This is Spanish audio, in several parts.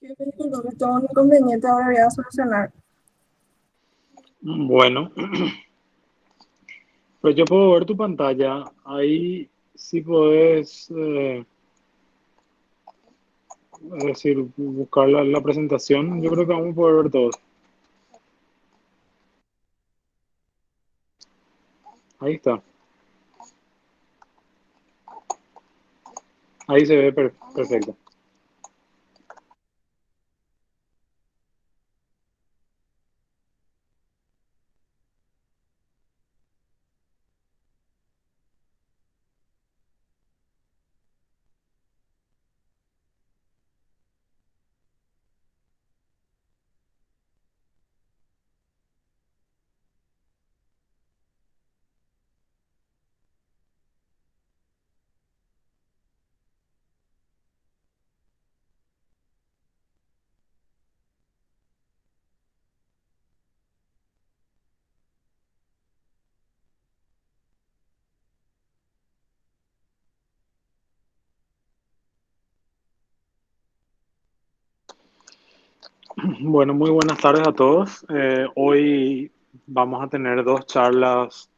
Disculpame, todo un inconveniente ahora voy a solucionar. Bueno, pues yo puedo ver tu pantalla. Ahí sí puedes, es decir, buscar la presentación. Yo creo que vamos a poder ver todos. Ahí está. Ahí se ve perfecto. Bueno, muy buenas tardes a todos. Hoy vamos a tener dos charlas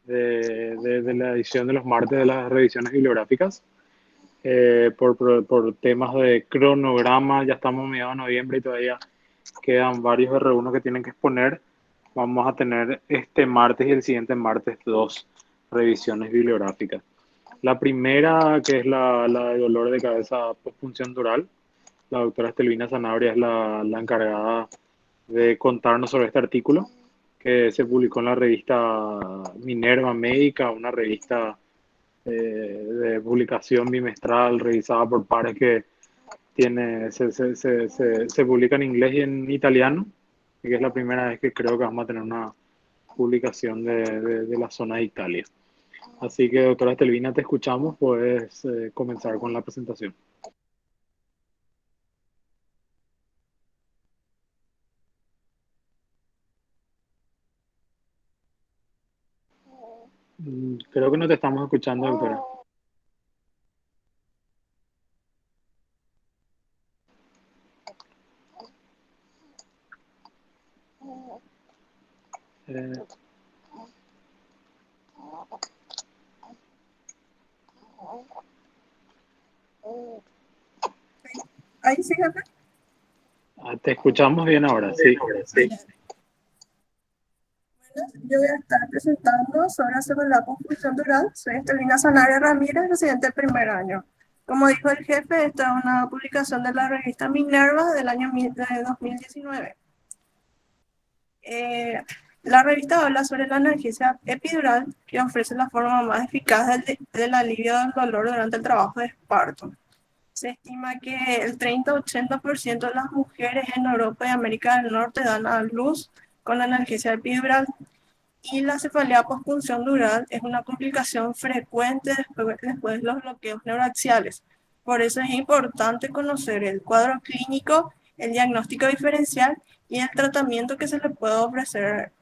de la edición de los martes de las revisiones bibliográficas. Por temas de cronograma, ya estamos a mediados de noviembre y todavía quedan varios R1 que tienen que exponer. Vamos a tener este martes y el siguiente martes dos revisiones bibliográficas. La primera, que es la de dolor de cabeza postpunción dural, la doctora Estelvina Sanabria es la encargada de contarnos sobre este artículo que se publicó en la revista Minerva Médica, una revista de publicación bimestral revisada por pares que se publica en inglés y en italiano, y que es la primera vez que creo que vamos a tener una publicación de la zona de Italia. Así que, doctora Estelvina, te escuchamos, puedes comenzar con la presentación. Creo que no te estamos escuchando, doctora. Eh, Ahí sí, jefe. Te escuchamos bien ahora, sí. Bueno, yo voy a estar presentando sobre la confusión dural. Soy Estelina Sanaria Ramírez, residente del primer año. Como dijo el jefe, esta es una publicación de la revista Minerva del año de 2019. Eh, la revista habla sobre la analgesia epidural que ofrece la forma más eficaz del alivio del dolor durante el trabajo de parto. Se estima que el 30-80% de las mujeres en Europa y América del Norte dan a luz con analgesia epidural y la cefalea postpunción dural es una complicación frecuente después de los bloqueos neuroaxiales. Por eso es importante conocer el cuadro clínico, el diagnóstico diferencial y el tratamiento que se le puede ofrecer.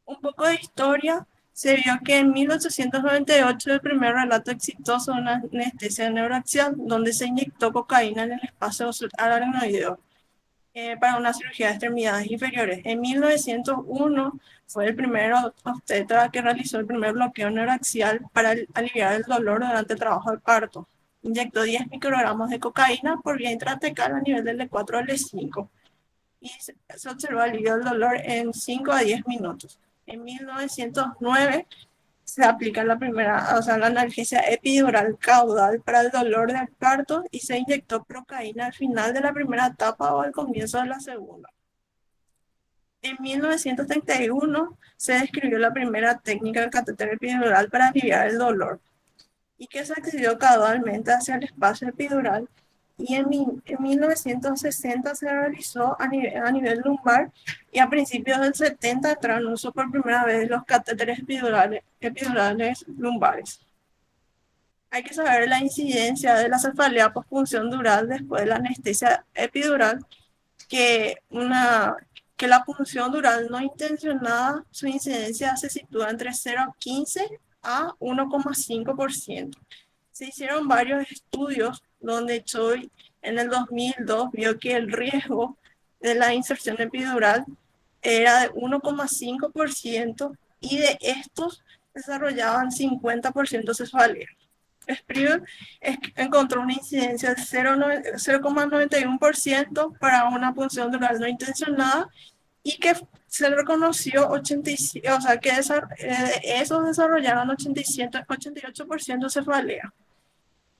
Un poco de historia, se vio que en 1898 el primer relato exitoso de una anestesia neuroaxial donde se inyectó cocaína en el espacio aracnoideo para una cirugía de extremidades inferiores. En 1901 fue el primer obstetra que realizó el primer bloqueo neuroaxial para aliviar el dolor durante el trabajo de parto. Inyectó 10 microgramos de cocaína por vía intratecal a nivel del E4 al E5 y se observó alivio del dolor en 5 a 10 minutos. En 1909 se aplica la primera, o sea, la analgesia epidural caudal para el dolor del parto y se inyectó procaína al final de la primera etapa o al comienzo de la segunda. En 1931 se describió la primera técnica del catéter epidural para aliviar el dolor y que se accedió caudalmente hacia el espacio epidural y en 1960 se realizó a nivel lumbar y a principios del 70 entraron en uso por primera vez los catéteres epidurales lumbares. Hay que saber la incidencia de la cefalea postpunción dural después de la anestesia epidural, que, una, que la punción dural no intencionada, su incidencia se sitúa entre 0,15 a 1,5%. Se hicieron varios estudios donde Choi en el 2002 vio que el riesgo de la inserción epidural era de 1,5% y de estos desarrollaban 50% cefalea. Springer encontró una incidencia de 0,91% para una punción dural no intencionada y que se reconoció 87, o sea, que esos desarrollaron 88% cefalea.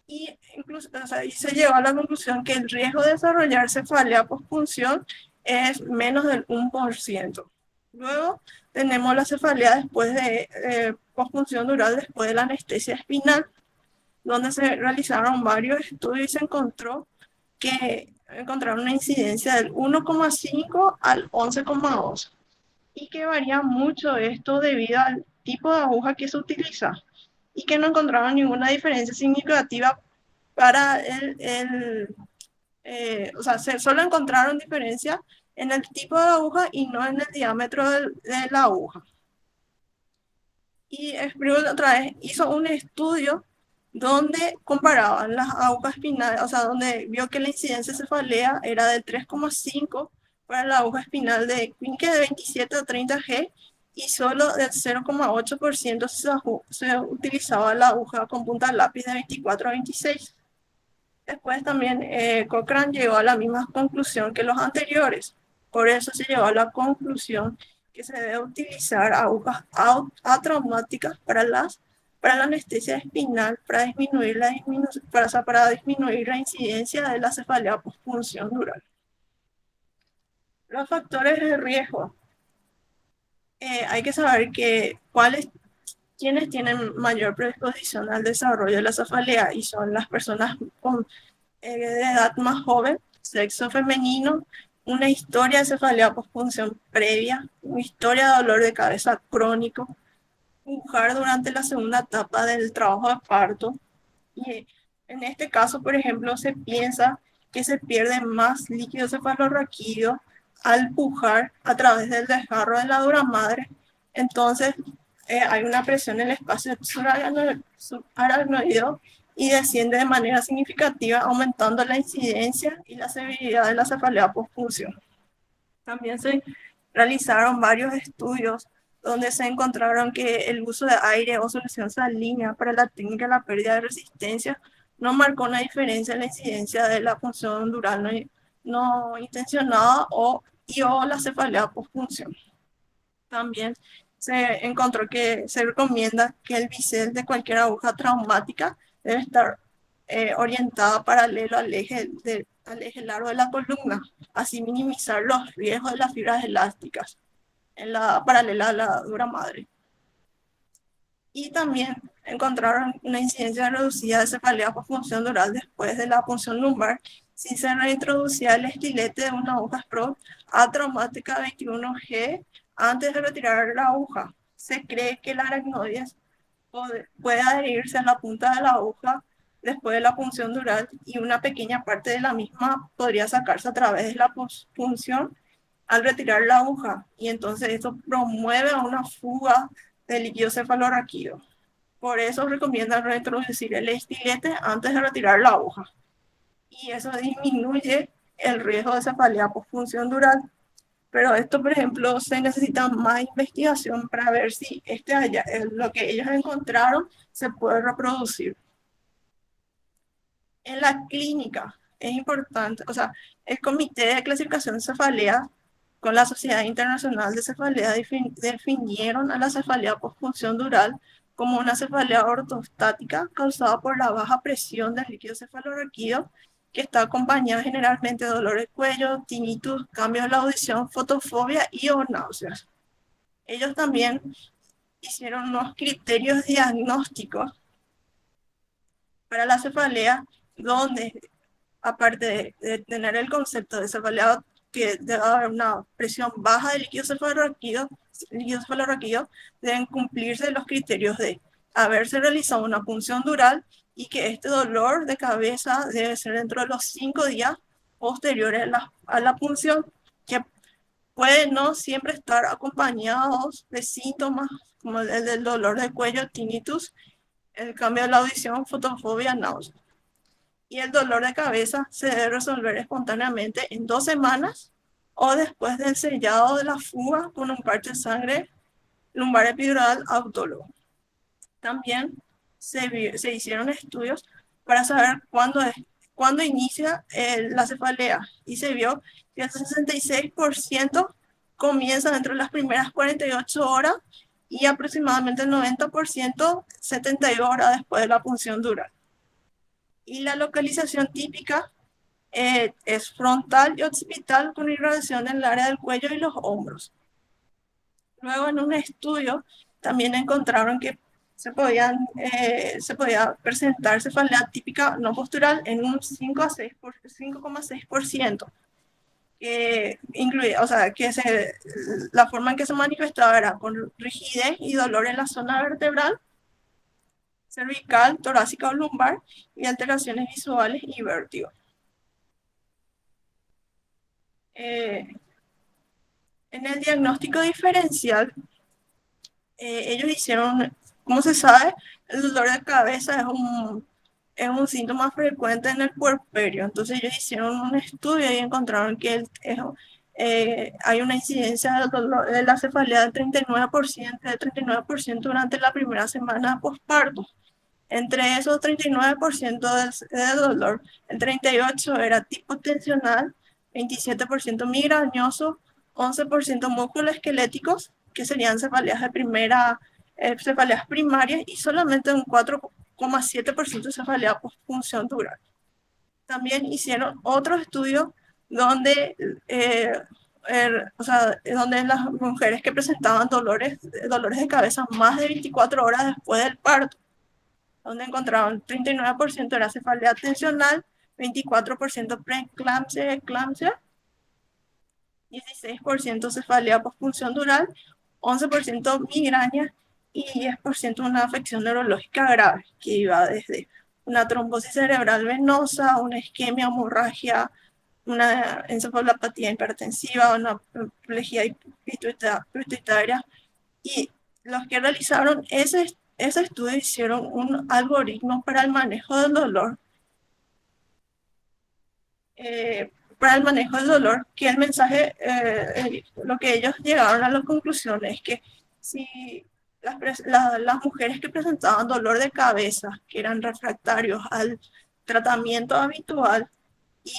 Y, incluso, o sea, y se llegó a la conclusión que el riesgo de desarrollar cefalea postpunción es menos del 1%. Luego tenemos la cefalea después de postpunción dural después de la anestesia espinal, donde se realizaron varios estudios y se encontró que encontraron una incidencia del 1,5 al 11,2 y que varía mucho esto debido al tipo de aguja que se utiliza y que no encontraron ninguna diferencia significativa para o sea, solo encontraron diferencia en el tipo de aguja y no en el diámetro de la aguja. Y Springer otra vez hizo un estudio donde comparaban las agujas espinales, o sea, donde vio que la incidencia de cefalea era del 3,5 para la aguja espinal de Quinque de 27 a 30 G y solo del 0,8% se utilizaba la aguja con punta lápiz de 24 a 26. Después también Cochrane llegó a la misma conclusión que los anteriores. Por eso se llegó a la conclusión que se debe utilizar agujas atraumáticas para la anestesia espinal para disminuir para disminuir la incidencia de la cefalea postpunción dural. Los factores de riesgo. Hay que saber quiénes tienen mayor predisposición al desarrollo de la cefalea y son las personas con de edad más joven, sexo femenino, una historia de cefalea postpunción previa, una historia de dolor de cabeza crónico, pujar durante la segunda etapa del trabajo de parto. Y en este caso, por ejemplo, se piensa que se pierde más líquido cefalorraquídeo al pujar a través del desgarro de la dura madre. Entonces, hay una presión en el espacio subaracnoideo y desciende de manera significativa, aumentando la incidencia y la severidad de la cefalea postpunción. También se realizaron varios estudios donde se encontraron que el uso de aire o solución salina para la técnica de la pérdida de resistencia no marcó una diferencia en la incidencia de la punción dural no intencionada o la cefalea postpunción. También se encontró que se recomienda que el bisel de cualquier aguja traumática debe estar orientada paralelo al eje largo de la columna, así minimizar los riesgos de las fibras elásticas en la paralela a la dura madre. Y también encontraron una incidencia reducida de cefalea por punción dural después de la punción lumbar si se reintroducía el estilete de una aguja Sprout atraumática 21G antes de retirar la aguja. Se cree que la aracnoides puede adherirse a la punta de la aguja después de la punción dural y una pequeña parte de la misma podría sacarse a través de la punción al retirar la aguja, y entonces esto promueve una fuga de líquido cefalorraquídeo. Por eso recomiendan reintroducir el estilete antes de retirar la aguja. Y eso disminuye el riesgo de cefalea postpunción dural. Pero esto, por ejemplo, se necesita más investigación para ver si lo que ellos encontraron se puede reproducir. En la clínica es importante, o sea, el Comité de Clasificación de Cefalea con la Sociedad Internacional de Cefalea definieron a la cefalea postpunción dural como una cefalea ortostática causada por la baja presión del líquido cefalorraquídeo que está acompañada generalmente de dolor de cuello, tinnitus, cambios de la audición, fotofobia y o náuseas. Ellos también hicieron unos criterios diagnósticos para la cefalea donde, aparte de tener el concepto de cefalea que debe haber una presión baja de líquido cefalorraquídeo, deben cumplirse los criterios de haberse realizado una punción dural y que este dolor de cabeza debe ser dentro de los 5 días posteriores a la punción, que puede no siempre estar acompañados de síntomas como el del dolor de cuello, tinnitus, el cambio de la audición, fotofobia, náusea. y el dolor de cabeza se debe resolver espontáneamente en 2 semanas o después del sellado de la fuga con un parche de sangre lumbar epidural autólogo. También se hicieron estudios para saber cuándo inicia la cefalea y se vio que el 66% comienza dentro de las primeras 48 horas y aproximadamente el 90% 72 horas después de la punción dural. Y la localización típica es frontal y occipital con irradiación en el área del cuello y los hombros. Luego en un estudio también encontraron que se podía presentar cefalea típica no postural en un 5,6%, que incluía, o sea, la forma en que se manifestaba era con rigidez y dolor en la zona vertebral, cervical, torácica o lumbar y alteraciones visuales y vértigo. En el diagnóstico diferencial, ellos hicieron, como se sabe, el dolor de cabeza es un síntoma frecuente en el puerperio. Entonces ellos hicieron un estudio y encontraron que hay una incidencia del dolor, de la cefalea del 39% durante la primera semana posparto. Entre esos 39% de dolor, el 38% era tipo tensional, 27% migrañoso, 11% musculoesqueléticos, que serían cefaleas primarias, y solamente un 4,7% cefalea postpunción dural. También hicieron otro estudio donde, donde las mujeres que presentaban dolores de cabeza más de 24 horas después del parto, donde encontraron 39% era cefalea tensional, 24% preeclampsia y eclampsia, 16% cefalea postpunción dural, 11% migraña y 10% una afección neurológica grave, que iba desde una trombosis cerebral venosa, una isquemia, hemorragia, una encefalopatía hipertensiva, una plejía pituitaria. Y los que realizaron ese estudio hicieron un algoritmo para el manejo del dolor, que el mensaje, lo que ellos llegaron a la conclusión es que si las mujeres que presentaban dolor de cabeza, que eran refractarios al tratamiento habitual y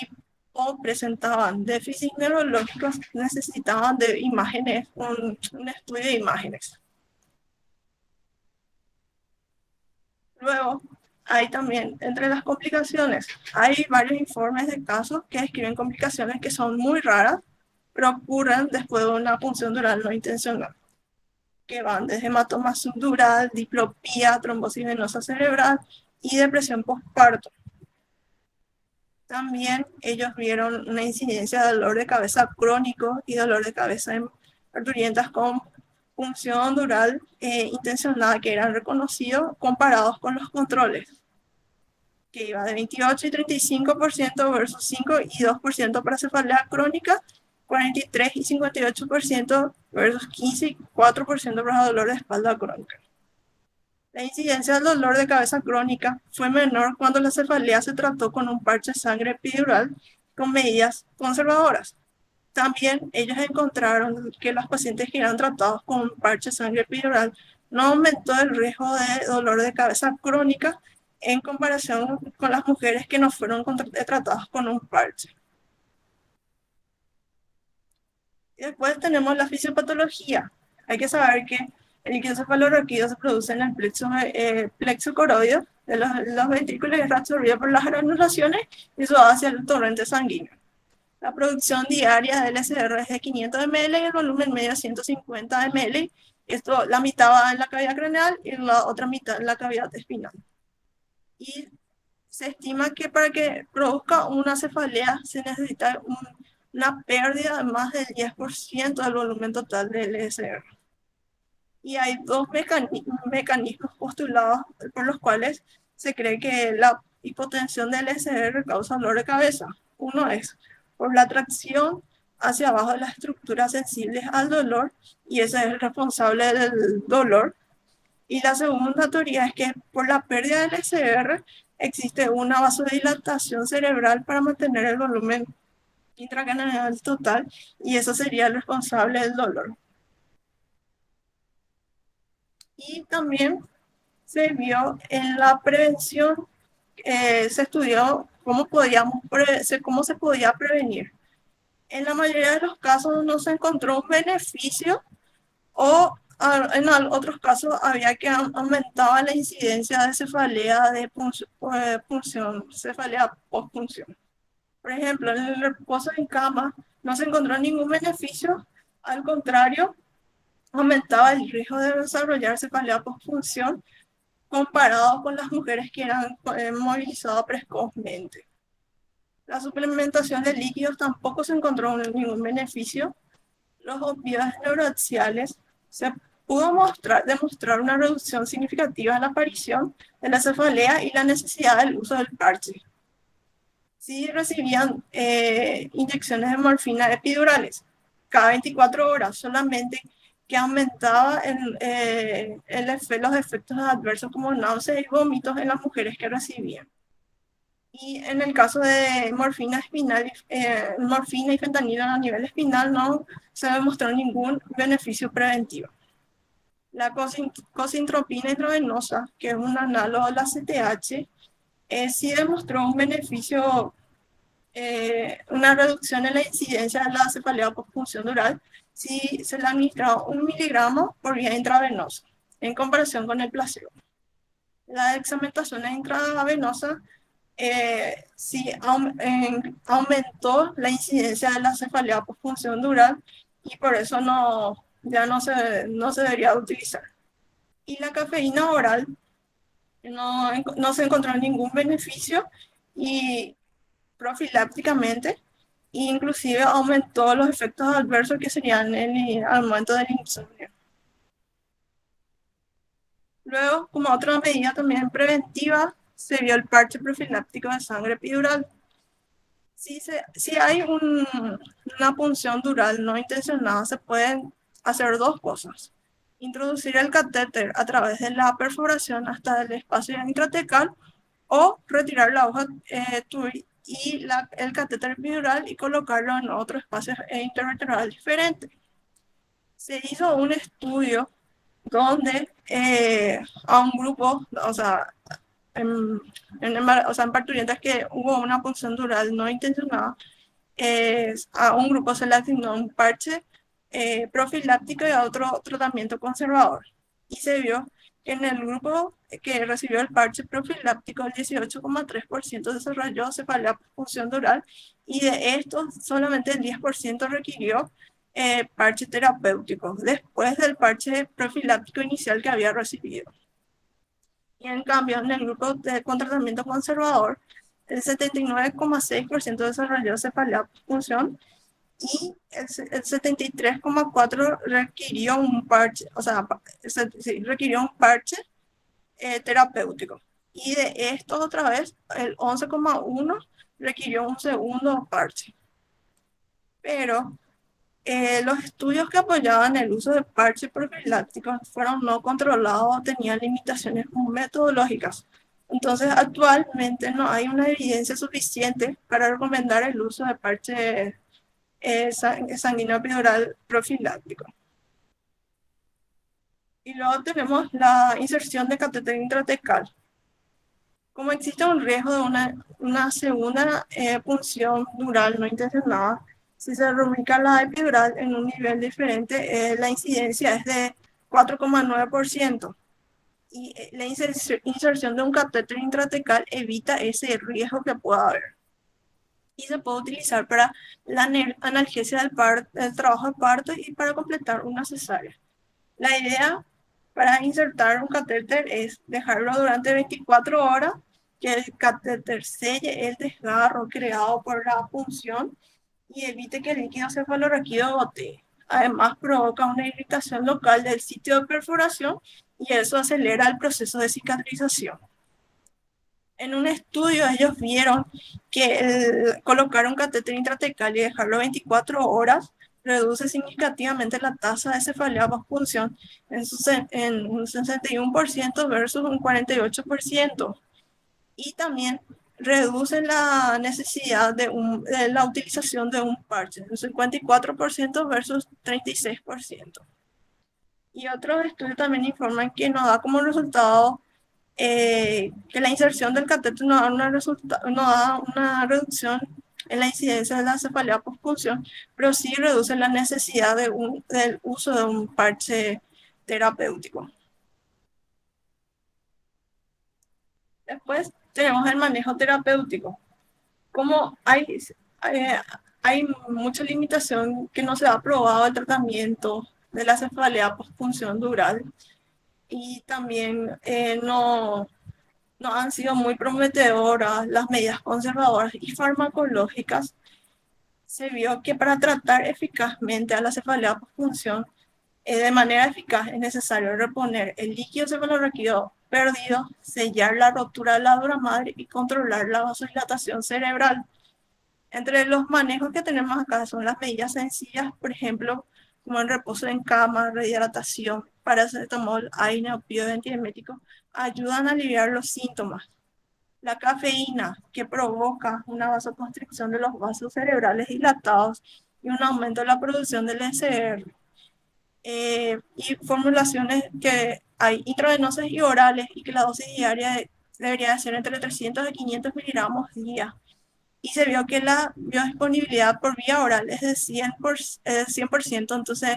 o presentaban déficit neurológicos, necesitaban de imágenes, un estudio de imágenes. Luego, hay también, entre las complicaciones, hay varios informes de casos que describen complicaciones que son muy raras, pero ocurren después de una punción dural no intencional, que van desde hematoma subdural, diplopía, trombosis venosa cerebral y depresión postparto. También ellos vieron una incidencia de dolor de cabeza crónico y dolor de cabeza en parturientas con punción dural intencionada, que eran reconocidos comparados con los controles, que iba de 28 y 35% versus 5 y 2% para cefalea crónica, 43 y 58% versus 15 y 4% para dolor de espalda crónica. La incidencia del dolor de cabeza crónica fue menor cuando la cefalea se trató con un parche de sangre epidural con medidas conservadoras. También ellos encontraron que los pacientes que eran tratados con un parche de sangre epidural no aumentó el riesgo de dolor de cabeza crónica en comparación con las mujeres que no fueron tratadas con un parche. Y después tenemos la fisiopatología. Hay que saber que el líquido cefalorraquídeo se produce en el plexo coroideo de los ventrículos y es absorbido por las granulaciones y eso va hacia el torrente sanguíneo. La producción diaria del LSR es de 500 ml y el volumen medio es 150 ml. Esto, la mitad va en la cavidad craneal y la otra mitad en la cavidad espinal. Y se estima que para que produzca una cefalea se necesita una pérdida de más del 10% del volumen total del LSR. Y hay dos mecanismos postulados por los cuales se cree que la hipotensión del LSR causa dolor de cabeza. Uno es por la atracción hacia abajo de las estructuras sensibles al dolor, y ese es el responsable del dolor. Y la segunda teoría es que por la pérdida del SR existe una vasodilatación cerebral para mantener el volumen intracraneal total y eso sería el responsable del dolor. Y también se vio en la prevención, se estudió cómo se podía prevenir. En la mayoría de los casos no se encontró un beneficio o en otros casos había que aumentaba la incidencia de cefalea de punción, cefalea postpunción. Por ejemplo, en el reposo en cama no se encontró ningún beneficio, al contrario, aumentaba el riesgo de desarrollar cefalea postpunción comparado con las mujeres que eran movilizadas precozmente. La suplementación de líquidos tampoco se encontró ningún beneficio. Los opioides neuroaxiales se pudo demostrar una reducción significativa en la aparición de la cefalea y la necesidad del uso del parche. Sí recibían inyecciones de morfina epidurales cada 24 horas, solamente que aumentaba los efectos adversos como náuseas y vómitos en las mujeres que recibían. Y en el caso de morfina espinal, morfina y fentanilo a nivel espinal no se demostró ningún beneficio preventivo. La cosintropina intravenosa, que es un análogo de la CTH, sí demostró un beneficio, una reducción en la incidencia de la cefalea postpunción dural si se le administraba 1 miligramo por vía intravenosa, en comparación con el placebo. La dexametasona intravenosa sí aumentó la incidencia de la cefalea postpunción dural y por eso ya no se debería utilizar. Y la cafeína oral no se encontró ningún beneficio y profilácticamente, inclusive aumentó los efectos adversos que serían al momento del insomnio. Luego, como otra medida también preventiva, se vio el parche profiláctico de sangre epidural. Si hay una punción dural no intencionada, se pueden hacer dos cosas. Introducir el catéter a través de la perforación hasta el espacio intratecal o retirar la hoja y el catéter epidural y colocarlo en otro espacio intervertebral diferente. Se hizo un estudio donde a un grupo, o sea, en parturientas que hubo una punción dural no intencionada, a un grupo se le asignó un parche profiláctico y a otro tratamiento conservador. Y se vio que en el grupo que recibió el parche profiláctico, el 18,3% desarrolló cefalea postpunción dural y de estos solamente el 10% requirió parche terapéutico después del parche profiláctico inicial que había recibido. Y en cambio, en el grupo con tratamiento conservador, el 79,6% desarrolló cefalea postpunción y el 73,4% requirió un parche, o sea, requirió un parche terapéutico. Y de estos otra vez, el 11,1% requirió un segundo parche. Pero los estudios que apoyaban el uso de parches profilácticos fueron no controlados o tenían limitaciones metodológicas. Entonces, actualmente no hay una evidencia suficiente para recomendar el uso de parche sanguíneo epidural profiláctico. Y luego tenemos la inserción de catéter intratecal. Como existe un riesgo de una segunda punción dural no intencionada, si se rubrica la epidural en un nivel diferente, la incidencia es de 4,9%. Y la inserción de un catéter intratecal evita ese riesgo que pueda haber. Y se puede utilizar para la analgesia del trabajo de parto y para completar una cesárea. La idea para insertar un catéter es dejarlo durante 24 horas, que el catéter selle el desgarro creado por la punción y evite que el líquido cefalorraquídeo gotee. Además, provoca una irritación local del sitio de perforación y eso acelera el proceso de cicatrización. En un estudio ellos vieron que colocar un catéter intratecal y dejarlo 24 horas reduce significativamente la tasa de cefalea post-punción en un 61% versus un 48%. Y también reduce la necesidad de la utilización de un parche, un 54% versus 36%. Y otros estudios también informan que no da como resultado que la inserción del catéter no da una reducción en la incidencia de la cefalea post-punción, pero sí reduce la necesidad del uso de un parche terapéutico. Después tenemos el manejo terapéutico. Como eh, hay mucha limitación que no se ha aprobado el tratamiento de la cefalea post-punción dural y también no han sido muy prometedoras las medidas conservadoras y farmacológicas, se vio que para tratar eficazmente a la cefalea post-punción de manera eficaz es necesario reponer el líquido cefalorraquídeo perdido, sellar la rotura de la dura madre y controlar la vasodilatación cerebral. Entre los manejos que tenemos acá son las medidas sencillas, por ejemplo, como el reposo en cama, rehidratación, paracetamol, AINE, opioide, antiemético, ayudan a aliviar los síntomas. La cafeína, que provoca una vasoconstricción de los vasos cerebrales dilatados y un aumento de la producción del SR. Y formulaciones que hay intravenosas y orales y que la dosis diaria debería de ser entre 300 y 500 miligramos día. Y se vio que la biodisponibilidad por vía oral es de 100%, entonces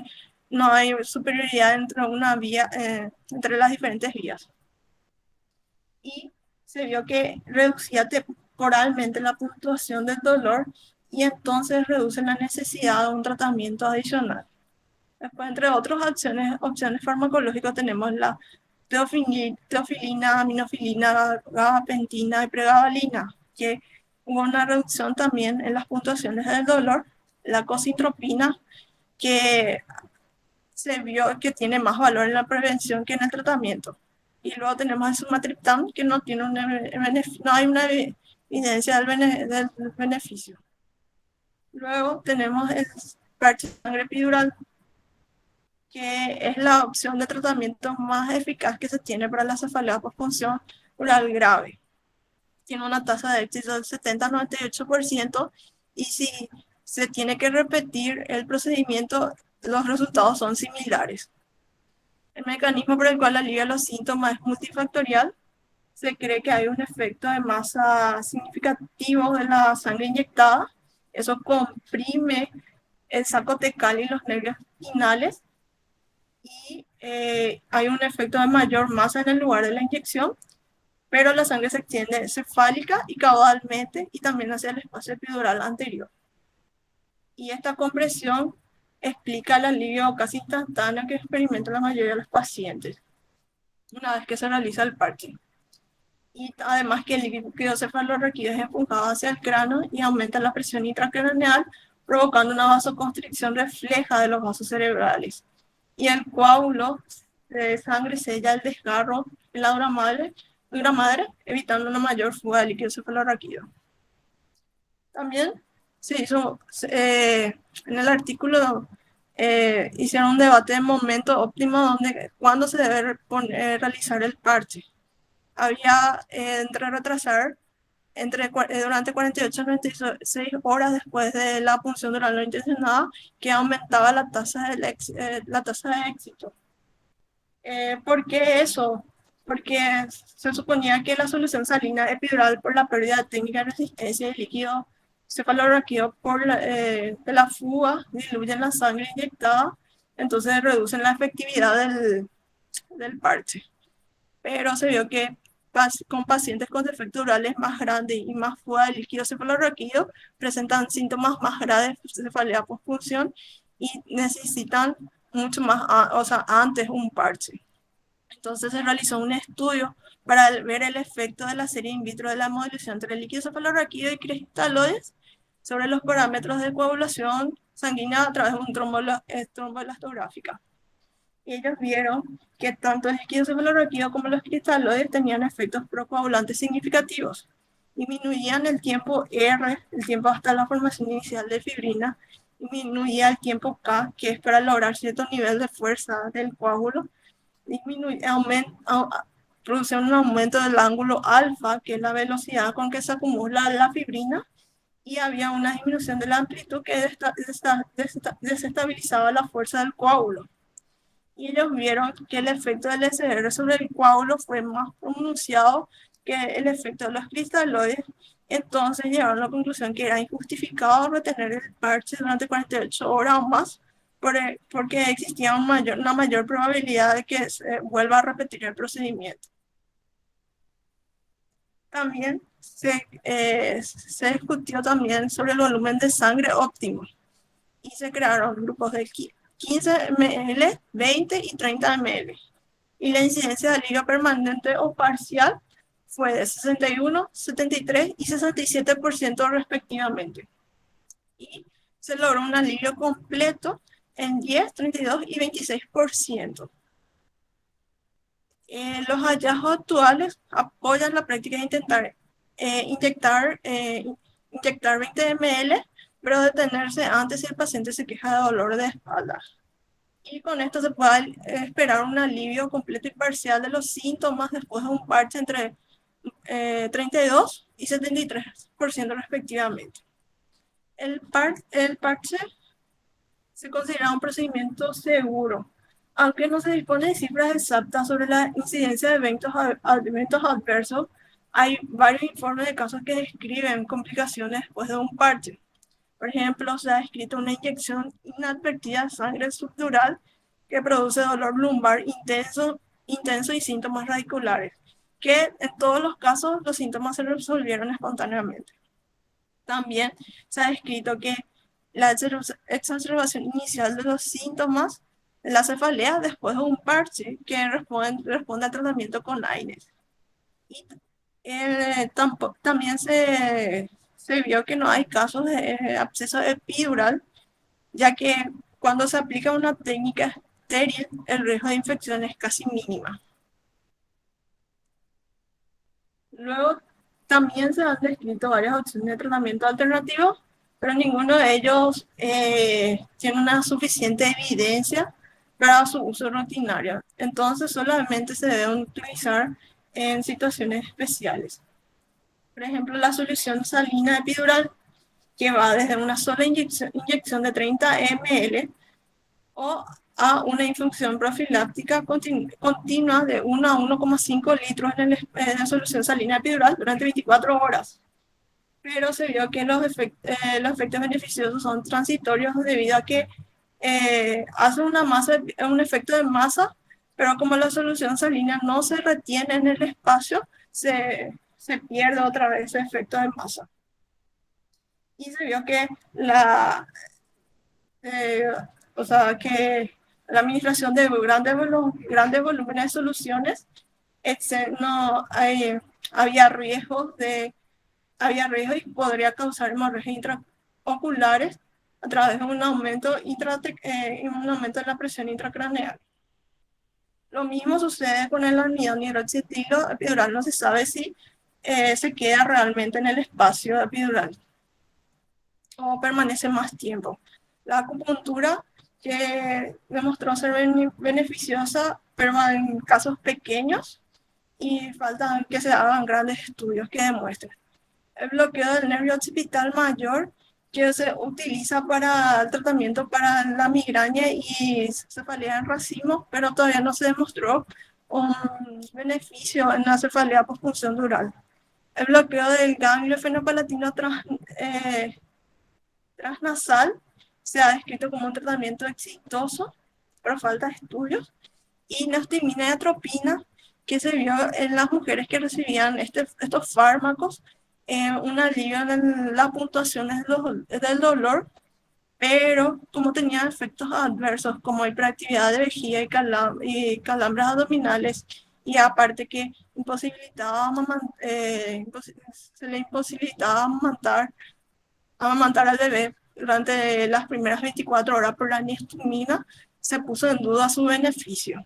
no hay superioridad entre las diferentes vías. Y se vio que reducía temporalmente la puntuación del dolor y entonces reduce la necesidad de un tratamiento adicional. Después, entre otras opciones farmacológicas, tenemos la teofilina, aminofilina, gabapentina y pregabalina, que hubo una reducción también en las puntuaciones del dolor. La cocitropina, que se vio que tiene más valor en la prevención que en el tratamiento. Y luego tenemos el sumatriptán, que no hay una evidencia del beneficio. Luego tenemos el parche de sangre epidural, que es la opción de tratamiento más eficaz que se tiene para la cefalea post-punción oral grave. Tiene una tasa de éxito del 70-98% y si se tiene que repetir el procedimiento, los resultados son similares. El mecanismo por el cual alivia los síntomas es multifactorial. Se cree que hay un efecto de masa significativo de la sangre inyectada. Eso comprime el saco tecal y los nervios inguinales. Y hay un efecto de mayor masa en el lugar de la inyección, pero la sangre se extiende cefálica y caudalmente y también hacia el espacio epidural anterior. Y esta compresión explica el alivio casi instantáneo que experimenta la mayoría de los pacientes una vez que se realiza el parche. Y además que el líquido cefalorraquídeo es empujado hacia el cráneo y aumenta la presión intracraneal, provocando una vasoconstricción refleja de los vasos cerebrales. Y el coágulo de sangre sella el desgarro en la dura madre, evitando una mayor fuga de líquido cefalorraquídeo. También se hizo, en el artículo, hicieron un debate de momento óptimo cuándo se debe realizar el parche. Había retrasar durante 48 a 96 horas después de la punción dural no intencionada, que aumentaba la tasa de éxito. ¿Por qué eso? Porque se suponía que la solución salina epidural, por la pérdida técnica de resistencia del líquido cefalorraquídeo de la fuga, diluyen la sangre inyectada, entonces reducen la efectividad del parche. Pero se vio que con pacientes con defectos durales más grandes y más fuga de líquido cefalorraquídeo presentan síntomas más graves de cefalea post-punción y necesitan mucho más, antes un parche. Entonces se realizó un estudio para ver el efecto de la serie in vitro de la modulación entre el líquido cefalorraquídeo y cristaloides sobre los parámetros de coagulación sanguínea a través de un tromboelastográfica. Y ellos vieron que tanto el líquido cefalorraquídeo como los cristaloides tenían efectos procoagulantes significativos. Disminuían el tiempo R, el tiempo hasta la formación inicial de fibrina, disminuía el tiempo K, que es para lograr cierto nivel de fuerza del coágulo, produce un aumento del ángulo alfa, que es la velocidad con que se acumula la fibrina, y había una disminución de la amplitud que desestabilizaba la fuerza del coágulo. Y ellos vieron que el efecto del SR sobre el coágulo fue más pronunciado que el efecto de los cristaloides. Entonces llegaron a la conclusión que era injustificado retener el parche durante 48 horas o más, porque existía una mayor probabilidad de que se vuelva a repetir el procedimiento. También se discutió también sobre el volumen de sangre óptimo y se crearon grupos de 15 ml, 20 y 30 ml. Y la incidencia de alivio permanente o parcial fue de 61, 73 y 67% respectivamente. Y se logró un alivio completo en 10, 32 y 26%. Los hallazgos actuales apoyan la práctica de intentar inyectar 20 ml, pero detenerse antes si el paciente se queja de dolor de espalda. Y con esto se puede esperar un alivio completo y parcial de los síntomas después de un parche entre 32 y 73% respectivamente. El parche se considera un procedimiento seguro, aunque no se dispone de cifras exactas sobre la incidencia de eventos adversos. Hay varios informes de casos que describen complicaciones después de un parche. Por ejemplo, se ha descrito una inyección inadvertida de sangre subdural que produce dolor lumbar intenso y síntomas radiculares, que en todos los casos los síntomas se resolvieron espontáneamente. También se ha descrito que la exacerbación inicial de los síntomas de la cefalea después de un parche que responde al tratamiento con AINES. Y también se vio que no hay casos de absceso epidural, ya que cuando se aplica una técnica estéril, el riesgo de infección es casi mínima. Luego, también se han descrito varias opciones de tratamiento alternativos, pero ninguno de ellos tiene una suficiente evidencia para su uso rutinario. Entonces, solamente se deben utilizar en situaciones especiales. Por ejemplo, la solución salina epidural, que va desde una sola inyección de 30 ml o a una infusión profiláctica continua de 1 a 1,5 litros en la solución salina epidural durante 24 horas. Pero se vio que los efectos beneficiosos son transitorios debido a que hace un efecto de masa, pero como la solución salina no se retiene en el espacio, se pierde otra vez ese efecto de masa. Y se vio que eh, que la administración de grandes volúmenes de soluciones, había riesgos y podría causar hemorragias intraoculares a través de un aumento de la presión intracraneal. Lo mismo sucede con el almidón hidroxietilado epidural. No se sabe si se queda realmente en el espacio epidural o permanece más tiempo. La acupuntura, que demostró ser beneficiosa, pero en casos pequeños, y falta que se hagan grandes estudios que demuestren. El bloqueo del nervio occipital mayor, que se utiliza para el tratamiento para la migraña y cefalea en racimo, pero todavía no se demostró un beneficio en la cefalea postpunción dural. El bloqueo del ganglio fenopalatino transnasal se ha descrito como un tratamiento exitoso, pero falta estudios. Y neostimina y atropina, que se vio en las mujeres que recibían estos fármacos, un alivio en las puntuaciones del dolor, pero como tenía efectos adversos como hiperactividad de vejiga y calambres abdominales, y aparte que se le imposibilitaba amamantar al bebé durante las primeras 24 horas por la anhistamina, se puso en duda su beneficio.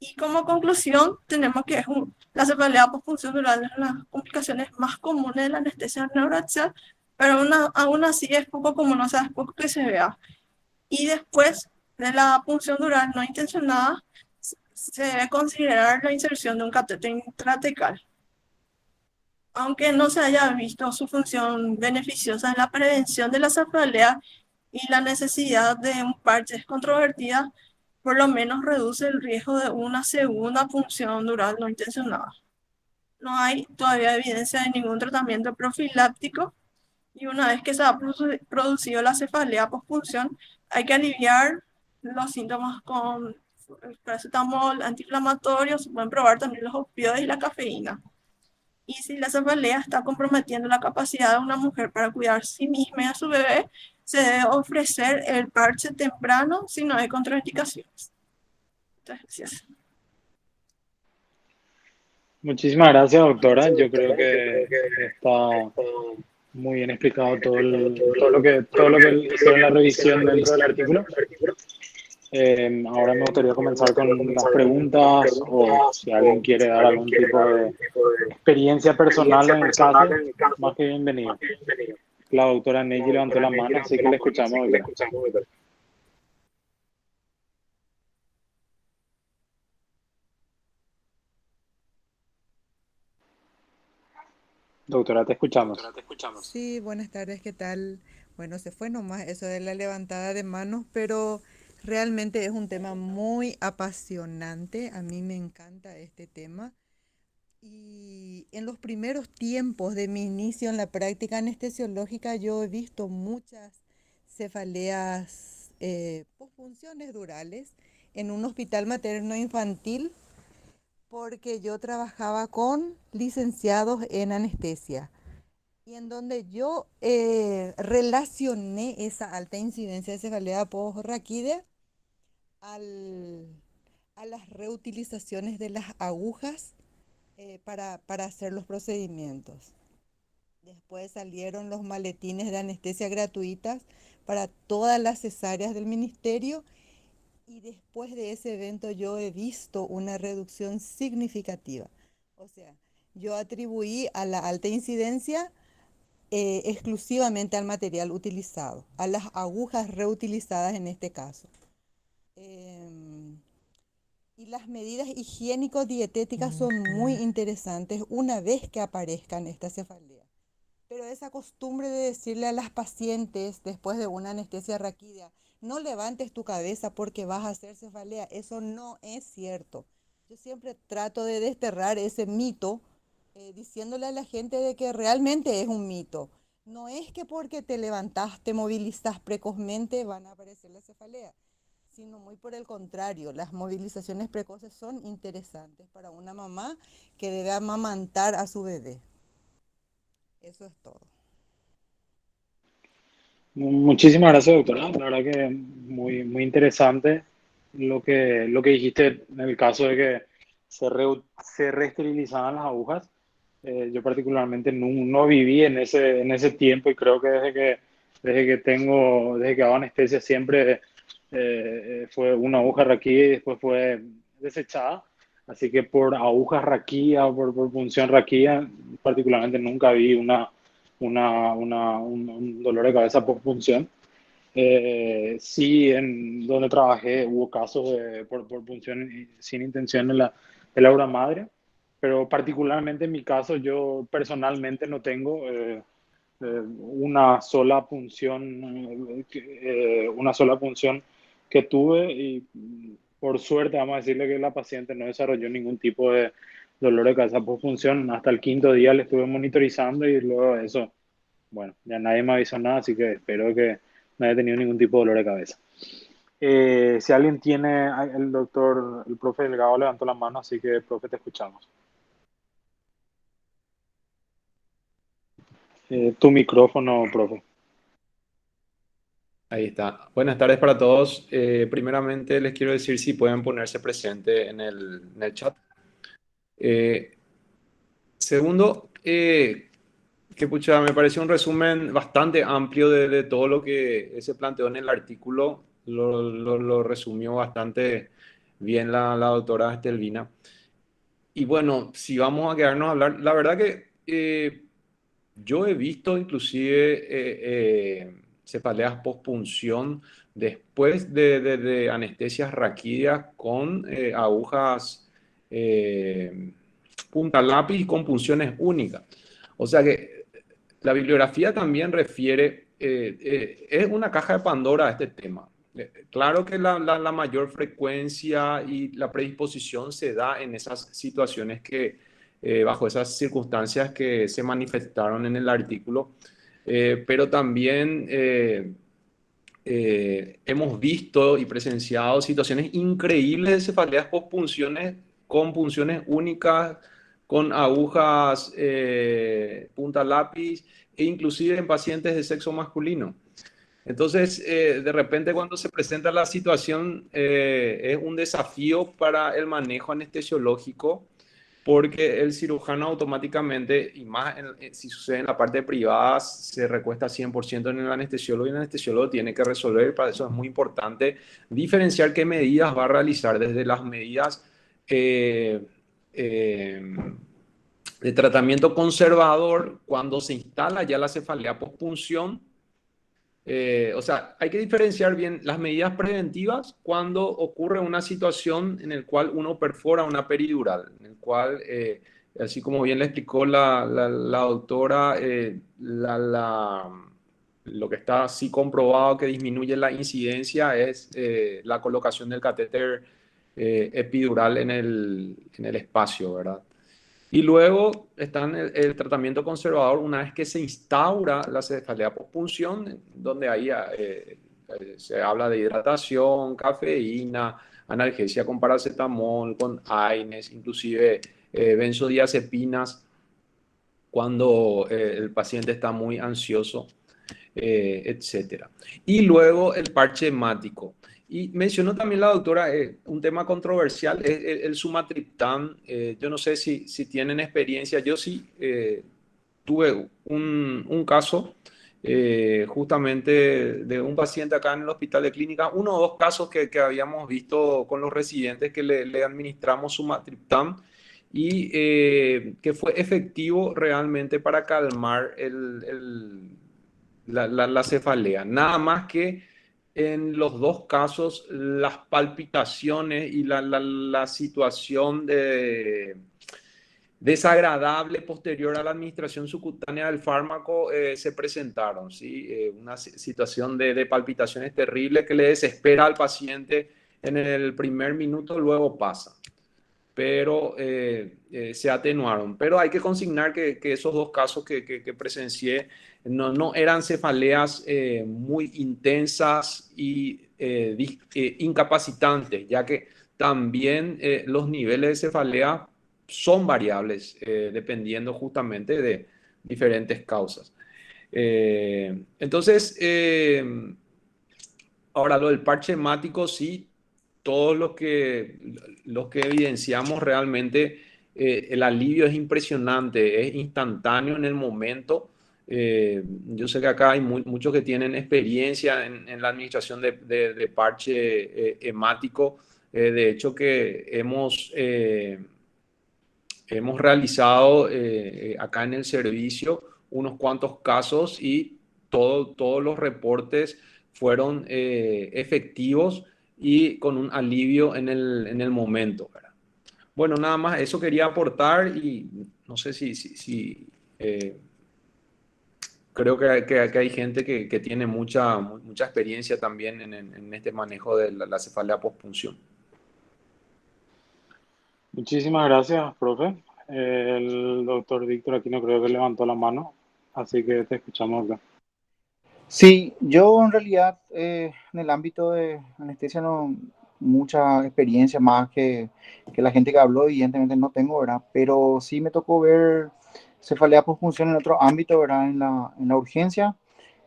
Y como conclusión, tenemos que la cefalea postpunción dural es una de las complicaciones más comunes de la anestesia neuroaxial, pero aún así es poco común, o sea, es poco que se vea. Y después de la punción dural no intencionada, se debe considerar la inserción de un catéter intratecal. Aunque no se haya visto su función beneficiosa en la prevención de la cefalea y la necesidad de un parche es controvertida, por lo menos reduce el riesgo de una segunda punción dural no intencionada. No hay todavía evidencia de ningún tratamiento profiláctico y una vez que se ha producido la cefalea pospunción, hay que aliviar los síntomas con paracetamol, antiinflamatorios, se pueden probar también los opioides y la cafeína. Y si la cefalea está comprometiendo la capacidad de una mujer para cuidar a sí misma y a su bebé, se debe ofrecer el parche temprano si no hay contraindicaciones. Muchas gracias. Muchísimas gracias, doctora. Yo creo que está muy bien explicado todo lo que hicieron la revisión dentro del artículo. Ahora me gustaría comenzar con las preguntas o si alguien quiere dar algún tipo de experiencia personal en el caso, más que bienvenido. La doctora Neji levantó la mano, así que le escuchamos, doctora. Doctora, te escuchamos. Sí, buenas tardes, ¿qué tal? Bueno, se fue nomás eso de la levantada de manos, pero realmente es un tema muy apasionante. A mí me encanta este tema. Y en los primeros tiempos de mi inicio en la práctica anestesiológica, yo he visto muchas cefaleas, posfunciones durales en un hospital materno infantil porque yo trabajaba con licenciados en anestesia y en donde yo relacioné esa alta incidencia de cefalea posraquídea al, a las reutilizaciones de las agujas para hacer los procedimientos. Después salieron los maletines de anestesia gratuitas para todas las cesáreas del ministerio y después de ese evento yo he visto una reducción significativa. O sea, yo atribuí a la alta incidencia exclusivamente al material utilizado, a las agujas reutilizadas en este caso. Em, y las medidas higiénico-dietéticas son muy interesantes una vez que aparezcan estas cefaleas. Pero esa costumbre de decirle a las pacientes después de una anestesia raquídea, no levantes tu cabeza porque vas a hacer cefalea, eso no es cierto. Yo siempre trato de desterrar ese mito diciéndole a la gente de que realmente es un mito. No es que porque te levantás, te movilizas precozmente van a aparecer la cefalea, sino muy por el contrario, las movilizaciones precoces son interesantes para una mamá que debe amamantar a su bebé. Eso es todo. Muchísimas gracias, doctora. La verdad que muy interesante lo que dijiste en el caso de que se reesterilizaban las agujas. Yo particularmente no viví en ese tiempo y creo que desde que hago anestesia siempre fue una aguja raquí y después fue desechada. Así que por agujas raquía o por punción raquía, particularmente nunca vi un dolor de cabeza por punción. Sí, en donde trabajé hubo casos por punción sin intención de la obra madre, pero particularmente en mi caso yo personalmente no tengo una sola punción, una sola punción que tuve y por suerte vamos a decirle que la paciente no desarrolló ningún tipo de dolor de cabeza por punción. Hasta el quinto día le estuve monitorizando y luego de eso, bueno, ya nadie me avisó nada, así que espero que no haya tenido ningún tipo de dolor de cabeza. Si alguien tiene, el doctor, el profe Delgado levantó la mano, así que, profe, te escuchamos. Tu micrófono, profe. Ahí está. Buenas tardes para todos. Primeramente les quiero decir si pueden ponerse presente en en el chat. Eh, Segundo, que pucha, me pareció un resumen bastante amplio de todo lo que se planteó en el artículo. Lo resumió bastante bien la doctora Estelvina. Y bueno, si vamos a quedarnos a hablar, la verdad que Yo he visto inclusive cefaleas postpunción después de anestesias raquídeas con agujas punta lápiz con punciones únicas. O sea que la bibliografía también refiere, es una caja de Pandora a este tema. Claro que la mayor frecuencia y la predisposición se da en esas situaciones que, bajo esas circunstancias que se manifestaron en el artículo, pero también hemos visto y presenciado situaciones increíbles de cefaleas postpunciones con punciones únicas, con agujas punta lápiz e inclusive en pacientes de sexo masculino. Entonces, de repente cuando se presenta la situación, es un desafío para el manejo anestesiológico porque el cirujano automáticamente, y más si sucede en la parte privada, se recuesta 100% en el anestesiólogo y el anestesiólogo tiene que resolver. Para eso es muy importante diferenciar qué medidas va a realizar, desde las medidas eh, eh, de tratamiento conservador cuando se instala ya la cefalea postpunción. O sea, hay que diferenciar bien las medidas preventivas cuando ocurre una situación en la cual uno perfora una peridural, en el cual, así como bien le explicó la doctora, lo que está así comprobado que disminuye la incidencia es la colocación del catéter epidural en el espacio, ¿verdad? Y luego está el tratamiento conservador una vez que se instaura la cefalea postpunción, donde ahí se habla de hidratación, cafeína, analgesia con paracetamol, con AINES, inclusive benzodiazepinas cuando el paciente está muy ansioso, etcétera. Y luego el parche hemático. Y mencionó también la doctora un tema controversial, es el sumatriptán. Yo no sé si tienen experiencia, yo sí tuve un caso justamente de un paciente acá en el hospital de clínica, uno o dos casos que habíamos visto con los residentes que le administramos sumatriptán y que fue efectivo realmente para calmar la cefalea. Nada más que en los dos casos las palpitaciones y la situación desagradable posterior a la administración subcutánea del fármaco se presentaron, ¿sí? Una situación de palpitaciones terribles que le desespera al paciente en el primer minuto, luego pasa, pero se atenuaron. Pero hay que consignar que esos dos casos que presencié no eran cefaleas muy intensas y incapacitantes, ya que también los niveles de cefalea son variables dependiendo justamente de diferentes causas. Entonces, ahora lo del parche hemático, sí, todos los que evidenciamos realmente, el alivio es impresionante, es instantáneo en el momento. Yo sé que acá hay muchos que tienen experiencia en la administración de parche hemático. De hecho, que hemos realizado acá en el servicio unos cuantos casos y todos los reportes fueron efectivos y con un alivio en el momento, ¿verdad? Bueno, nada más eso quería aportar y no sé si creo que hay gente que tiene mucha experiencia también en este manejo de la cefalea postpunción. Muchísimas gracias, profe. El doctor Víctor aquí no creo que levantó la mano, así que te escuchamos acá. Sí, yo en realidad en el ámbito de anestesia no mucha experiencia más que la gente que habló, evidentemente no tengo, ¿verdad? Pero sí me tocó ver cefalea postpunción en otro ámbito, ¿verdad? En la urgencia.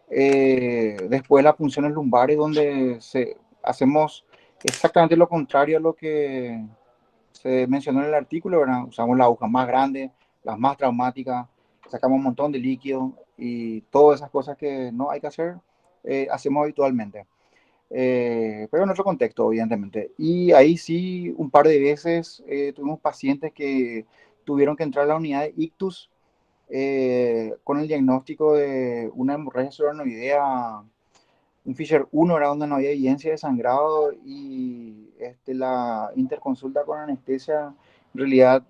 Después las punciones lumbares, donde hacemos exactamente lo contrario a lo que se mencionó en el artículo, ¿verdad? Usamos las agujas más grandes, las más traumáticas, sacamos un montón de líquido y todas esas cosas que no hay que hacer, hacemos habitualmente. Pero en otro contexto, evidentemente. Y ahí sí, un par de veces tuvimos pacientes que tuvieron que entrar a la unidad de ictus con el diagnóstico de una hemorragia subaracnoidea, un Fisher 1 era donde no había evidencia de sangrado y la interconsulta con anestesia en realidad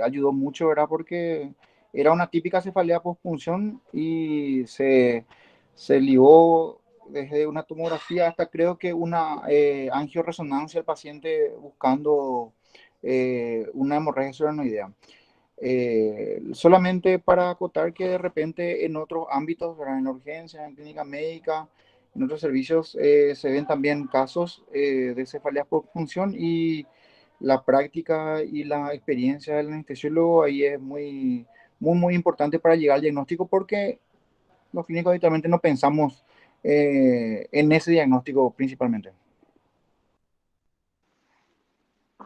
ayudó mucho, ¿verdad? Porque era una típica cefalea postpunción y se ligó desde una tomografía hasta creo que una angioresonancia al paciente buscando una hemorragia subaracnoidea. Solamente para acotar que de repente en otros ámbitos, ¿verdad? En urgencias, en clínica médica, en otros servicios, se ven también casos de cefaleas por función y la práctica y la experiencia del anestesiólogo ahí es muy importante para llegar al diagnóstico porque los clínicos habitualmente no pensamos en ese diagnóstico principalmente.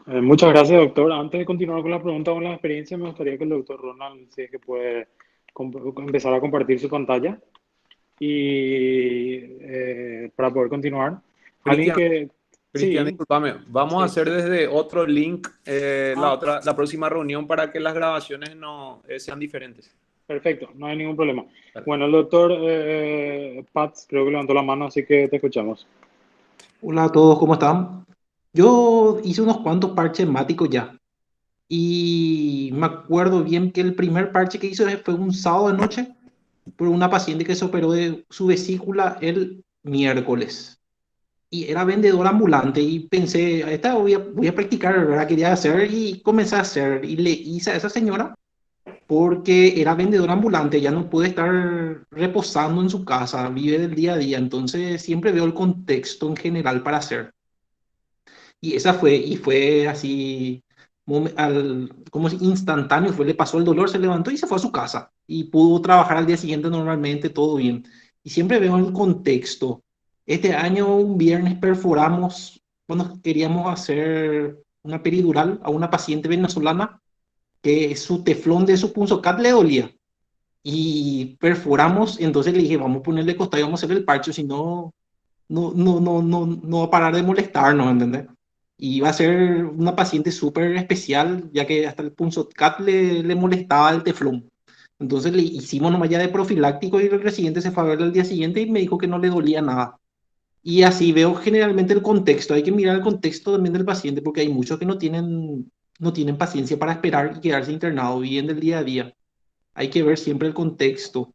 Muchas gracias, doctor. Antes de continuar con la pregunta o con la experiencia, me gustaría que el doctor Ronald, si es que puede empezar a compartir su pantalla y para poder continuar. Alguien Cristian, que... Cristian, Sí, discúlpame, vamos a sí. hacer desde otro link Ah, la próxima reunión para que las grabaciones no sean diferentes. perfecto, no hay ningún problema. Vale. Bueno, el doctor Pats creo que levantó la mano, así que te escuchamos. Hola a todos, ¿cómo están? Yo hice unos cuantos parches hemáticos ya. Y me acuerdo bien que el primer parche que hice fue un sábado de noche por una paciente que se operó de su vesícula el miércoles. Y era vendedora ambulante y pensé, esta voy a practicar, ¿verdad? Quería hacer y comencé a hacer. Y le hice a esa señora porque era vendedora ambulante, ya no puede estar reposando en su casa, vive del día a día. Entonces siempre veo el contexto en general para hacer. Y fue así, como si instantáneo, le pasó el dolor, se levantó y se fue a su casa. Y pudo trabajar al día siguiente normalmente, todo bien. Y siempre veo el contexto. Este año, un viernes, perforamos, cuando queríamos hacer una peridural a una paciente venezolana, que su teflón de su punzocat le dolía. Y perforamos, entonces le dije, vamos a ponerle costado y vamos a hacer el parche, si no, no va a parar de molestarnos, ¿entendés? Y va a ser una paciente súper especial, ya que hasta el punzocat le molestaba el teflón. Entonces le hicimos nomás ya de profiláctico y el residente se fue a verla al día siguiente y me dijo que no le dolía nada. Y así veo generalmente el contexto. Hay que mirar el contexto también del paciente porque hay muchos que no tienen paciencia para esperar y quedarse internado, bien del día a día. Hay que ver siempre el contexto.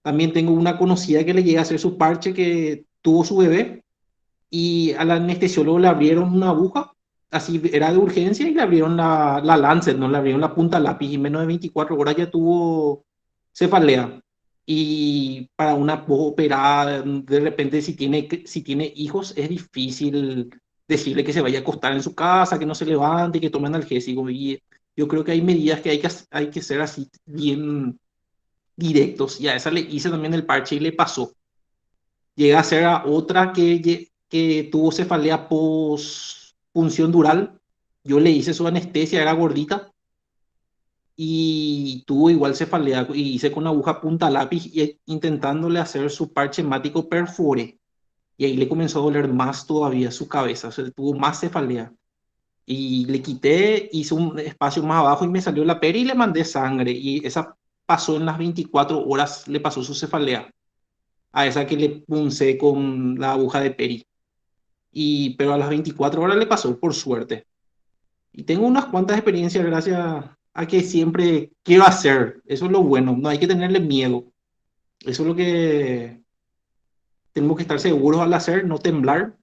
También tengo una conocida que le llega a hacer su parche que tuvo su bebé y al anestesiólogo le abrieron una aguja, así era de urgencia y le abrieron la Lancet, no le abrieron la punta lápiz y en menos de 24 horas ya tuvo cefalea. Y para una operada, de repente si tiene hijos es difícil decirle que se vaya a acostar en su casa, que no se levante, que tome analgésico. Y yo creo que hay medidas que hay que ser así bien directos. Y a esa le hice también el parche y le pasó. Llegué a hacer a otra que tuvo cefalea post punción dural. Yo le hice su anestesia, era gordita y tuvo igual cefalea y hice con aguja punta lápiz y intentándole hacer su parche hemático perfore. Y ahí le comenzó a doler más todavía su cabeza, o sea, tuvo más cefalea. Y le quité, hice un espacio más abajo y me salió la peri y le mandé sangre. Y esa pasó en las 24 horas, le pasó su cefalea a esa que le puncé con la aguja de peri. Pero a las 24 horas le pasó, por suerte. Y tengo unas cuantas experiencias gracias a que siempre quiero hacer. Eso es lo bueno, no hay que tenerle miedo. Eso es lo que tenemos que estar seguros al hacer, no temblar,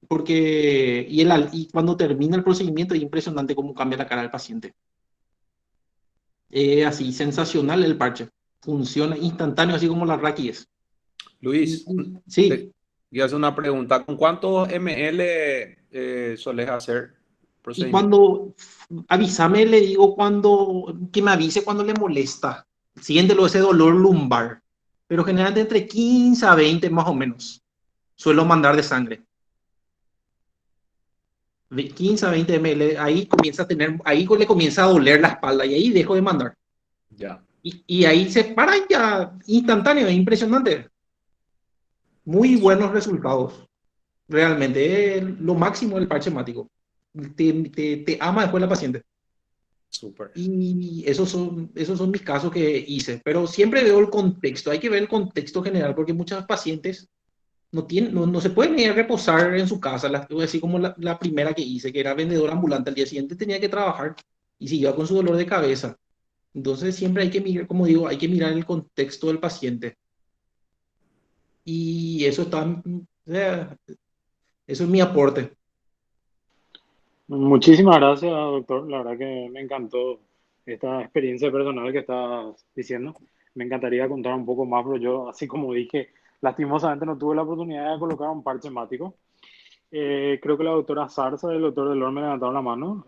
porque y cuando termina el procedimiento es impresionante cómo cambia la cara del paciente. Así, sensacional el parche. Funciona instantáneo, así como la Raki es. Luis, Sí, te voy a hacer una pregunta. ¿Con cuántos ml solés hacer y procedimiento? cuando avísame, le digo que me avise cuando le molesta. Siéntelo ese dolor lumbar. Pero generalmente entre 15 a 20 más o menos. Suelo mandar de sangre. De 15 a 20 ml, ahí le comienza a doler la espalda y ahí dejo de mandar. Ya. Y ahí se para ya instantáneo, es impresionante. Muy buenos resultados. Realmente, es lo máximo del parche hemático. Te ama después la paciente. Súper. Y esos son mis casos que hice, pero siempre veo el contexto, hay que ver el contexto general, porque muchas pacientes no se pueden ir a reposar en su casa, así como la primera que hice, que era vendedora ambulante, al día siguiente tenía que trabajar y siguió con su dolor de cabeza. Entonces siempre hay que mirar, como digo, hay que mirar el contexto del paciente. Y eh, eso es mi aporte. Muchísimas gracias, doctor. La verdad que me encantó esta experiencia personal que estás diciendo. Me encantaría contar un poco más, pero yo, así como dije, lastimosamente no tuve la oportunidad de colocar un parche hemático. Creo que la doctora Zarza y el doctor Delorme me levantaron la mano.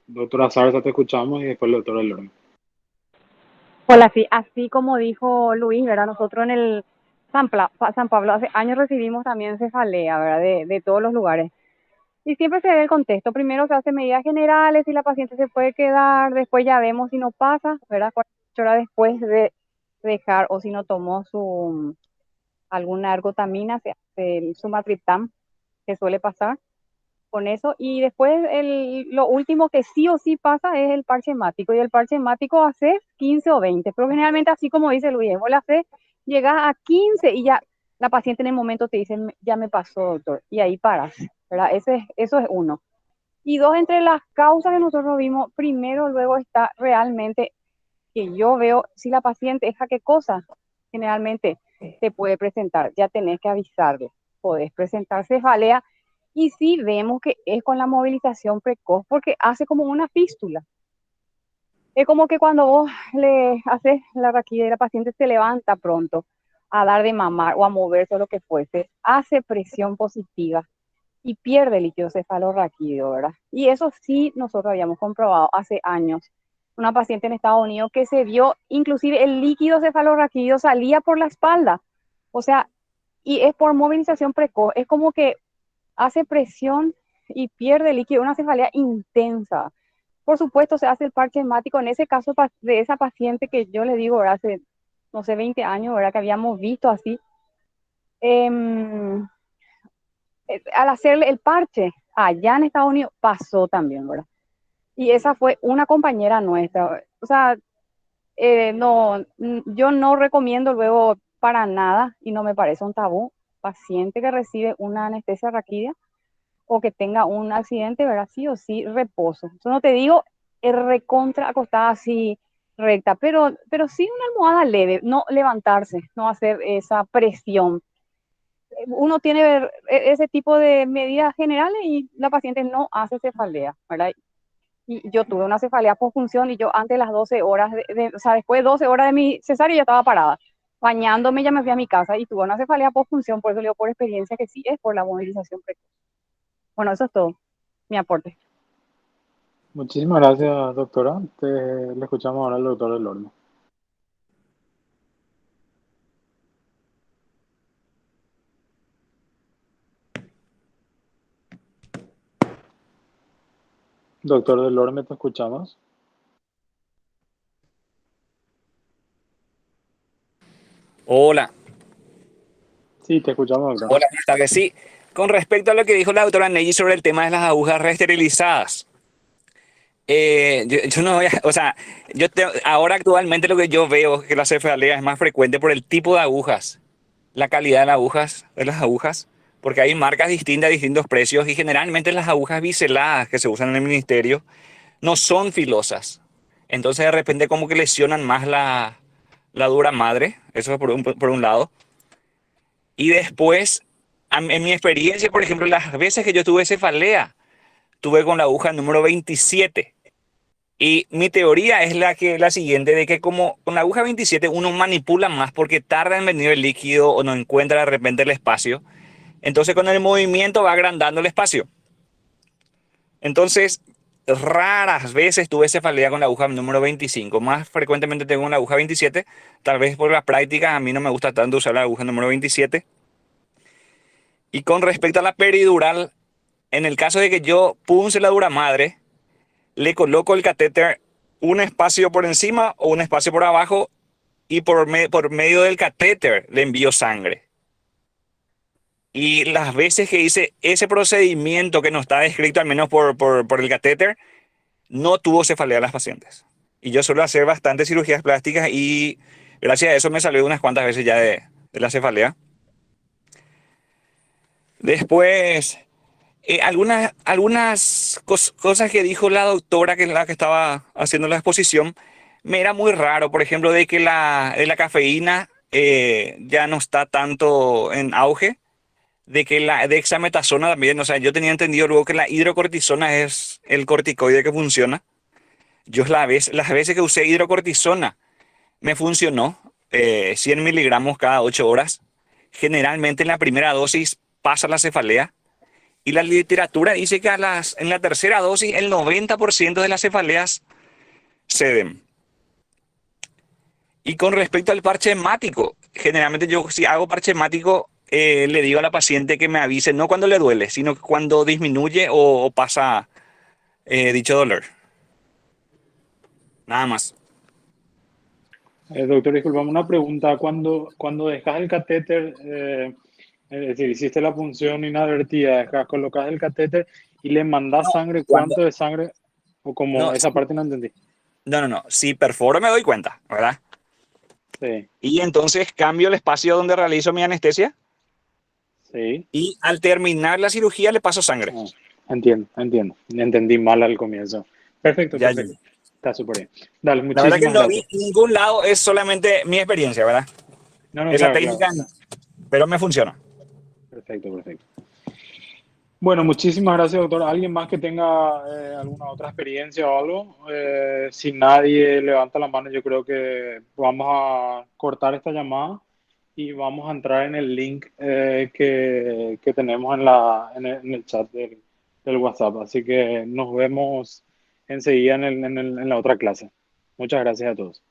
Doctora Zarza, te escuchamos y después el doctor Delorme. Hola, sí, así como dijo Luis, ¿verdad? Nosotros en el San Pablo hace años recibimos también cefalea, ¿verdad? De todos los lugares. Y siempre se ve el contexto. Primero se hacen medidas generales, si la paciente se puede quedar, después ya vemos si no pasa, ¿verdad? 48 horas después de dejar o si no tomó alguna ergotamina, se hace el sumatriptan, que suele pasar con eso. Y después lo último que sí o sí pasa es el parche hemático. Y el parche hemático hace 15 o 20, pero generalmente así como dice Luis, vos la haces, llegas a 15 y ya la paciente en el momento te dice, ya me pasó, doctor, y ahí paras, ¿verdad? Eso es uno. Y dos, entre las causas que nosotros vimos, primero luego está realmente que yo veo si la paciente es jaquecosa, generalmente te puede presentar, ya tenés que avisarle, podés presentar cefalea y si vemos que es con la movilización precoz porque hace como una fístula. Es como que cuando vos le haces la raquilla y la paciente se levanta pronto a dar de mamar o a moverse o lo que fuese, hace presión positiva y pierde líquido cefalorraquídeo, ¿verdad? Y eso sí nosotros habíamos comprobado hace años. Una paciente en Estados Unidos que se vio, inclusive el líquido cefalorraquídeo salía por la espalda. O sea, y es por movilización precoz. Es como que hace presión y pierde líquido, una cefalea intensa. Por supuesto, se hace el parche hemático. En ese caso de esa paciente que yo le digo, ¿verdad? Hace, no sé, 20 años, ¿verdad? Que habíamos visto así. Al hacerle el parche allá en Estados Unidos pasó también, ¿verdad? Y esa fue una compañera nuestra. O sea, no, yo no recomiendo luego para nada y no me parece un tabú paciente que recibe una anestesia raquídea o que tenga un accidente, ¿verdad? Sí o sí, reposo. Yo no te digo recontra acostada así recta, pero sí una almohada leve, no levantarse, no hacer esa presión. Uno tiene ese tipo de medidas generales y la paciente no hace cefalea, ¿verdad? Y yo tuve una cefalea por función y yo antes de las 12 horas, o sea, después de 12 horas de mi cesárea ya estaba parada. Bañándome ya me fui a mi casa y tuve una cefalea por función, por eso le digo por experiencia que sí es por la movilización precoz. Bueno, eso es todo, mi aporte. Muchísimas gracias, doctora. Le escuchamos ahora al doctor Delorme. Doctor Delorme, ¿te escuchamos? Hola, Sí, te escuchamos, doctor. hola, buenas tardes. Sí, con respecto a lo que dijo la doctora Neji sobre el tema de las agujas reesterilizadas, yo no voy a, o sea, ahora actualmente lo que yo veo es que la cefalea es más frecuente por el tipo de agujas, la calidad de las agujas, porque hay marcas distintas, distintos precios y generalmente las agujas biseladas que se usan en el ministerio no son filosas. Entonces de repente como que lesionan más la dura madre, eso es por un lado. Y después, en mi experiencia, por ejemplo, las veces que yo tuve cefalea, tuve con la aguja número 27. Y mi teoría es la siguiente, de que como con la aguja 27 uno manipula más porque tarda en venir el líquido o no encuentra de repente el espacio. Entonces con el movimiento va agrandando el espacio. Entonces, raras veces tuve cefalea con la aguja número 25. Más frecuentemente tengo la aguja 27. Tal vez por la práctica a mí no me gusta tanto usar la aguja número 27. Y con respecto a la peridural, en el caso de que yo punce la dura madre, le coloco el catéter un espacio por encima o un espacio por abajo y por medio del catéter le envío sangre. Y las veces que hice ese procedimiento que no está descrito, al menos por el catéter, no tuvo cefalea las pacientes. Y yo suelo hacer bastantes cirugías plásticas y gracias a eso me salió unas cuantas veces ya de la cefalea. Después, algunas cosas que dijo la doctora, que es la que estaba haciendo la exposición, me era muy raro. Por ejemplo, de que de la cafeína ya no está tanto en auge, de que la dexametasona también. O sea, yo tenía entendido luego que la hidrocortisona es el corticoide que funciona. Yo las veces que usé hidrocortisona me funcionó, 100 miligramos cada 8 horas. Generalmente en la primera dosis pasa la cefalea. Y la literatura dice que en la tercera dosis el 90% de las cefaleas ceden. Y con respecto al parche hemático, generalmente yo si hago parche hemático, le digo a la paciente que me avise, no cuando le duele, sino cuando disminuye o pasa dicho dolor. Nada más. Doctor, disculpame una pregunta. Cuando dejas el catéter, es decir, hiciste la punción inadvertida, colocas el catéter y le mandas No, sangre, cuando, ¿cuánto de sangre? O como no, esa parte no entendí. no. Si perforo me doy cuenta, ¿verdad? Sí, Y entonces cambio el espacio donde realizo mi anestesia sí. y al terminar la cirugía le paso sangre. Ah, entiendo. Entendí mal al comienzo. Perfecto. Ya. Está súper bien. Dale, La verdad que muchísimas no vi gracias. en ningún lado, es solamente mi experiencia, ¿verdad? No, Esa claro. técnica, pero me funciona. Perfecto. Bueno, muchísimas gracias, doctor. ¿Alguien más que tenga alguna otra experiencia o algo? Si nadie levanta la mano, yo creo que vamos a cortar esta llamada y vamos a entrar en el link que tenemos en el chat del WhatsApp. Así que nos vemos enseguida en la otra clase. Muchas gracias a todos.